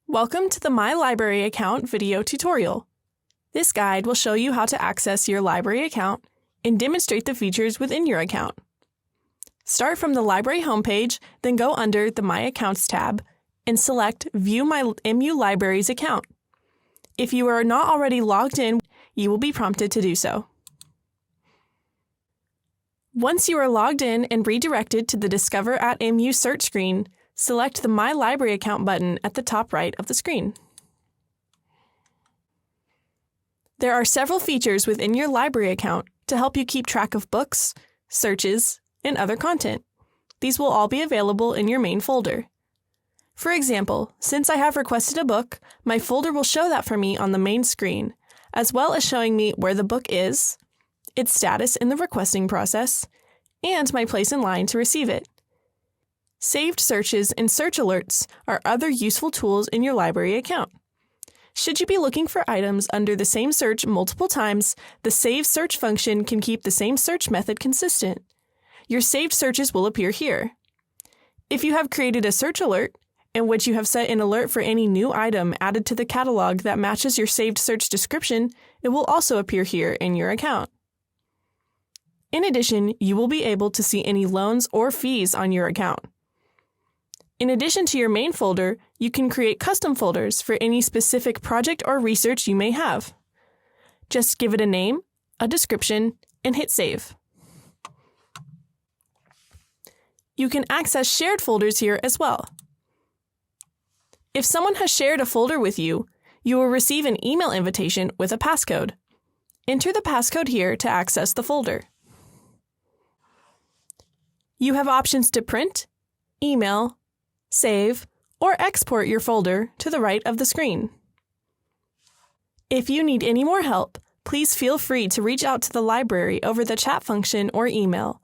Welcome to the My Library Account video tutorial. This guide will show you how to access your library account and demonstrate the features within your account. Start from the library homepage, then go under the My Accounts tab and select View My MU Libraries account. If you are not already logged in, you will be prompted to do so. Once you are logged in and redirected to the Discover at MU search screen, select the My Library Account button at the top right of the screen. There are several features within your library account to help you keep track of books, searches, and other content. These will all be available in your main folder. For example, since I have requested a book, my folder will show that for me on the main screen, as well as showing me where the book is, its status in the requesting process, and my place in line to receive it. Saved searches and search alerts are other useful tools in your library account. Should you be looking for items under the same search multiple times, the Save Search function can keep the same search method consistent. Your saved searches will appear here. If you have created a search alert, in which you have set an alert for any new item added to the catalog that matches your saved search description, it will also appear here in your account. In addition, you will be able to see any loans or fees on your account. In addition to your main folder, you can create custom folders for any specific project or research you may have. Just give it a name, a description, and hit Save. You can access shared folders here as well. If someone has shared a folder with you, you will receive an email invitation with a passcode. Enter the passcode here to access the folder. You have options to print, email, save, or export your folder to the right of the screen. If you need any more help, please feel free to reach out to the library over the chat function or email.